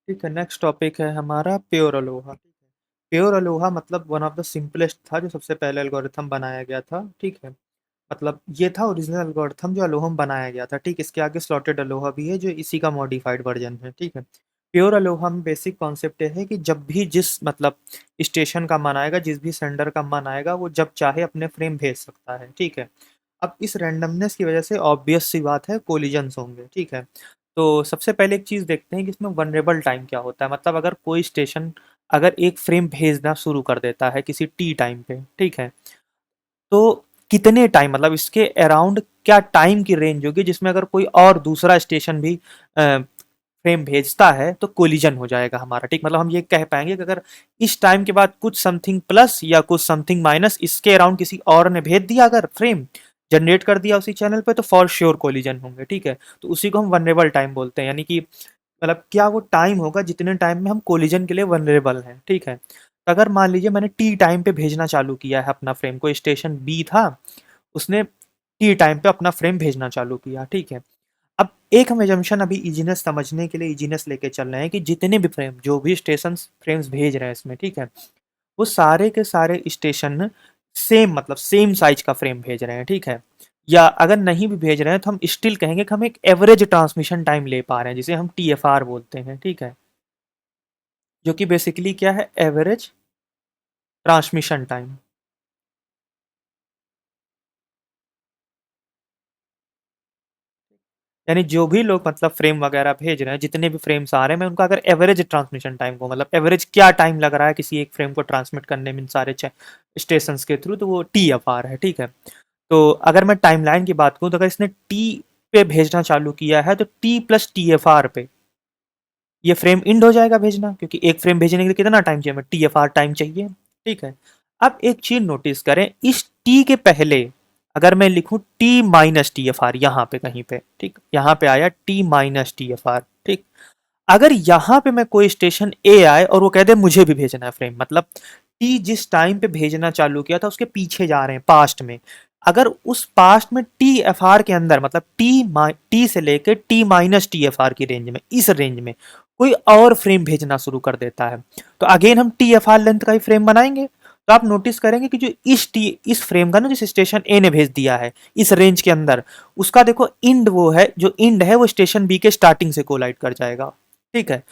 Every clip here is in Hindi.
ठीक है, नेक्स्ट टॉपिक है हमारा प्योर अलोहा। प्योर अलोहा मतलब वन ऑफ द सिंपलेस्ट था, जो सबसे पहले एल्गोरिथम बनाया गया था। ठीक है, मतलब ये था ओरिजिनल एल्गोरिथम जो अलोहा में बनाया गया था। ठीक, इसके आगे स्लॉटेड अलोहा भी है जो इसी का मॉडिफाइड वर्जन है। ठीक है, प्योर अलोहा में बेसिक कॉन्सेप्ट है कि जब भी जिस मतलब स्टेशन का मन आएगा, जिस भी सेंडर का मन आएगा, वो जब चाहे अपने फ्रेम भेज सकता है। ठीक है, अब इस रैंडमनेस की वजह से ऑब्वियस सी बात है कोलिजन्स होंगे। ठीक है, तो सबसे पहले एक चीज़ देखते हैं कि इसमें वनरेबल टाइम क्या होता है। मतलब अगर कोई स्टेशन अगर एक फ्रेम भेजना शुरू कर देता है किसी टी टाइम पे, ठीक है, तो कितने टाइम मतलब इसके अराउंड क्या टाइम की रेंज होगी जिसमें अगर कोई और दूसरा स्टेशन भी फ्रेम भेजता है तो कोलिजन हो जाएगा हमारा। ठीक, मतलब हम ये कह पाएंगे कि अगर इस टाइम के बाद कुछ समथिंग प्लस या कुछ समथिंग माइनस इसके अराउंड किसी और ने भेज दिया, अगर फ्रेम जनरेट कर दिया उसी चैनल पे, तो फॉर श्योर कोलिजन होंगे। ठीक है, तो उसी को हम वनरेबल टाइम बोलते हैं, यानी कि मतलब क्या वो टाइम होगा जितने टाइम में हम कोलिजन के लिए वनरेबल हैं। ठीक है, तो अगर मान लीजिए मैंने टी टाइम पे भेजना चालू किया है अपना फ्रेम, कोई स्टेशन बी था, उसने टी टाइम पे अपना फ्रेम भेजना चालू किया। ठीक है, अब एक हम एजम्पशन अभी इजीनेस समझने के लिए इजीनेस लेके चल रहे हैं कि जितने भी फ्रेम जो भी स्टेशन फ्रेम्स भेज रहे हैं इसमें, ठीक है, वो सारे के सारे स्टेशन सेम मतलब सेम साइज का फ्रेम भेज रहे हैं। ठीक है, या अगर नहीं भी भेज रहे हैं तो हम स्टिल कहेंगे कि हम एक एवरेज ट्रांसमिशन टाइम ले पा रहे हैं, जिसे हम टीएफआर बोलते हैं। ठीक है, जो कि बेसिकली क्या है, एवरेज ट्रांसमिशन टाइम। यानी जो भी लोग मतलब फ्रेम वगैरह भेज रहे हैं, जितने भी फ्रेम्स आ रहे हैं, मैं उनका अगर एवरेज ट्रांसमिशन टाइम को मतलब एवरेज क्या टाइम लग रहा है किसी एक फ्रेम को ट्रांसमिट करने में इन सारे स्टेशन के थ्रू, तो वो टी एफ आर है। ठीक है, तो अगर मैं टाइमलाइन की बात करूं तो अगर इसने टी पे भेजना चालू किया है तो T plus T F R पे ये फ्रेम इंड हो जाएगा भेजना, क्योंकि एक फ्रेम भेजने के लिए कितना टाइम चाहिए, हमें टी एफ आर टाइम चाहिए। ठीक है, अब एक चीज नोटिस करें, इस टी के पहले अगर मैं लिखूं T minus T F R यहाँ पे कहीं पे, ठीक, यहाँ पे आया T minus T F R. ठीक, अगर यहाँ पे मैं कोई स्टेशन ए आए और वो कह दे मुझे भी भेजना है फ्रेम, मतलब टी जिस टाइम पे भेजना चालू किया था उसके पीछे जा रहे हैं पास्ट में, अगर उस पास्ट में टी एफ आर के अंदर मतलब टी से लेके T minus T F R की रेंज में, इस रेंज में कोई और फ्रेम भेजना शुरू कर देता है, तो अगेन हम टी एफ आर लेंथ का ही फ्रेम बनाएंगे। तो आप नोटिस करेंगे कि जो इस फ्रेम का ना, जिस स्टेशन ए ने भेज दिया है इस रेंज के अंदर, उसका देखो इंड वो है, जो इंड है वो स्टेशन बी के स्टार्टिंग से कोलाइड कर जाएगा। ठीक है,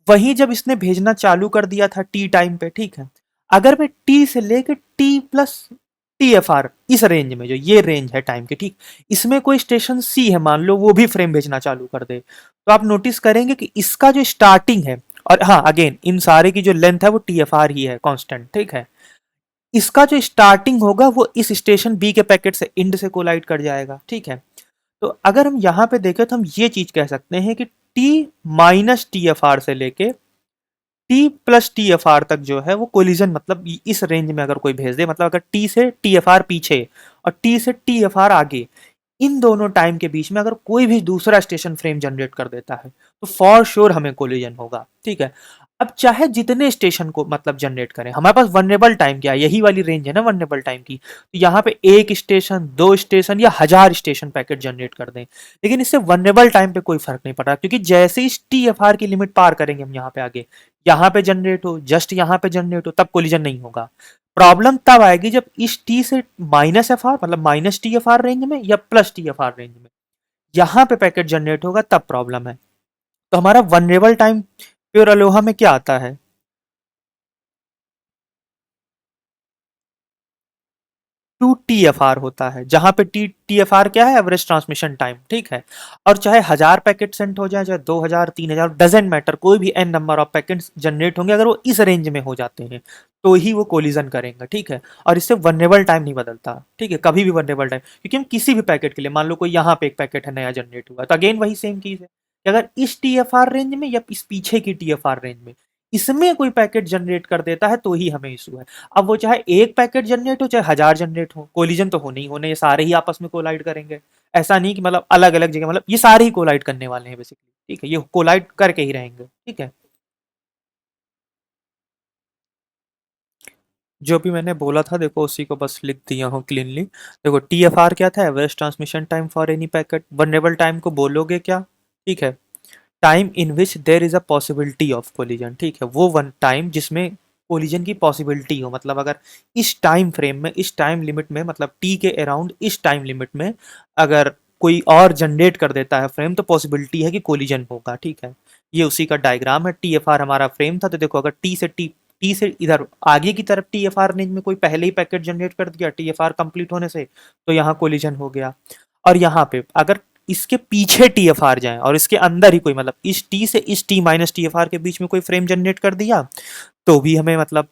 वहीं जब इसने भेजना चालू कर दिया था टी टाइम पे, ठीक है, अगर मैं टी से लेकर T plus T F R इस रेंज में, जो ये रेंज है टाइम की, ठीक, इसमें कोई स्टेशन सी है मान लो, वो भी फ्रेम भेजना चालू कर दे, तो आप नोटिस करेंगे कि इसका जो स्टार्टिंग है, और हाँ अगेन इन सारे की जो लेंथ है वो टी एफ आर ही है कांस्टेंट। ठीक है, इसका जो स्टार्टिंग होगा वो इस स्टेशन बी के पैकेट से इंड से कोलाइड कर जाएगा। ठीक है, तो अगर हम यहाँ पे देखें तो हम ये चीज कह सकते हैं कि T minus T F R से लेके T plus T F R तक जो है वो कोलिजन, मतलब इस रेंज में अगर कोई भेज दे, मतलब अगर टी से टी एफ आर पीछे और टी से टी एफ आर आगे, इन दोनों टाइम के बीच में अगर कोई भी दूसरा स्टेशन फ्रेम जनरेट कर देता है तो फॉर श्योर हमें कोलिजन होगा। ठीक है, अब चाहे जितने स्टेशन को मतलब जनरेट करें, हमारे पास वनरेबल टाइम क्या है, यही वाली रेंज है ना वनरेबल टाइम की, तो यहाँ पे एक स्टेशन, दो स्टेशन या हजार स्टेशन पैकेट जनरेट कर दें, लेकिन इससे वनरेबल टाइम पे कोई फर्क नहीं पड़ रहा, क्योंकि जैसे ही टी एफ आर की लिमिट पार करेंगे हम यहाँ पे आगे, यहाँ पे जनरेट हो, जस्ट यहाँ पे जनरेट हो, तब कोलिजन नहीं होगा। प्रॉब्लम तब आएगी जब इस टी से माइनस एफ आर मतलब minus T F R range में या plus T F R range में यहाँ पे पैकेट जनरेट होगा, तब प्रॉब्लम है। तो हमारा वनरेबल टाइम प्योर अलोहा में क्या आता है, 2 TFR होता है, जहां पे TFR क्या है, एवरेज ट्रांसमिशन टाइम। ठीक है, और चाहे 1000 पैकेट सेंड हो जाए, चाहे 2000 3000, डजेंट मैटर, कोई भी n number of packets generate होंगे, अगर वो इस रेंज में हो जाते हैं तो ही वो कोलिजन करेंगे। ठीक है, और इससे वनरेबल टाइम नहीं बदलता। ठीक है, कभी भी वनरेबल टाइम, क्योंकि हम किसी भी पैकेट के लिए मान लो कोई यहाँ पे एक पैकेट है नया जनरेट हुआ, तो अगेन वही सेम चीज है कि अगर इस TFR रेंज में या इस पीछे की TFR रेंज में इसमें कोई पैकेट जनरेट कर देता है तो ही हमें इशू है। अब वो चाहे एक पैकेट जनरेट हो चाहे 1000 जनरेट हो, कोलिजन तो होने ही होने, ये सारे ही आपस में कोलाइड करेंगे। ऐसा नहीं कि मतलब अलग अलग जगह, मतलब ये सारे ही कोलाइड करने वाले हैं बेसिकली। ठीक है, ये कोलाइड करके ही रहेंगे। ठीक है, जो भी मैंने बोला था देखो उसी को बस लिख दिया हूँ क्लीनली। देखो टी एफ आर क्या था, average transmission time for any packet. Vulnerable time को बोलोगे क्या, ठीक है, time in which there is a possibility of collision, ठीक है, वो वन टाइम जिसमें कोलिजन की पॉसिबिलिटी हो, मतलब अगर इस टाइम फ्रेम में, इस टाइम लिमिट में, मतलब टी के अराउंड इस टाइम लिमिट में अगर कोई और जनरेट कर देता है फ्रेम, तो पॉसिबिलिटी है कि कोलिजन होगा, ठीक है। ये उसी का डायग्राम है। टी एफ आर हमारा फ्रेम था, तो देखो अगर टी से इधर आगे की तरफ टी एफ आर रेंज में कोई पहले ही पैकेट जनरेट कर दिया टी एफ आर कंप्लीट होने से, तो यहाँ कोलिजन हो गया। और यहाँ पे अगर इसके पीछे टी एफ आर जाए और इसके अंदर ही कोई, मतलब इस टी से इस T minus T F R के बीच में कोई फ्रेम जनरेट कर दिया, तो भी हमें मतलब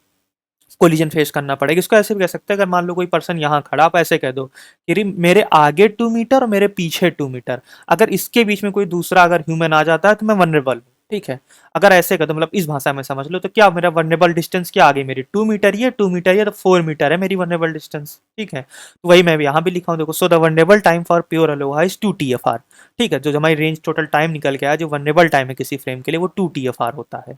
कोलिजन फेस करना पड़ेगा। इसको ऐसे भी कह सकते हैं, अगर मान लो कोई पर्सन यहाँ खड़ा, आप ऐसे कह दो कि मेरे आगे 2 मीटर और मेरे पीछे 2 मीटर, अगर इसके बीच में कोई दूसरा अगर ह्यूमन आ जाता है तो मैं वनरेबल हूँ, ठीक है। अगर ऐसे कह दो, मतलब इस भाषा में समझ लो, तो क्या मेरा वनरेबल डिस्टेंस क्या, आगे मेरी 2 मीटर, ये 2 मीटर, ये तो 4 मीटर है मेरी वनरेबल डिस्टेंस, ठीक है। तो वही मैं यहाँ भी लिखा हूँ, देखो, so the vulnerable time for pure Aloha is 2 TFR, ठीक है। जो हमारी रेंज टोटल टाइम निकल के आया, जो वनरेबल टाइम है किसी फ्रेम के लिए, वो 2 TFR होता है।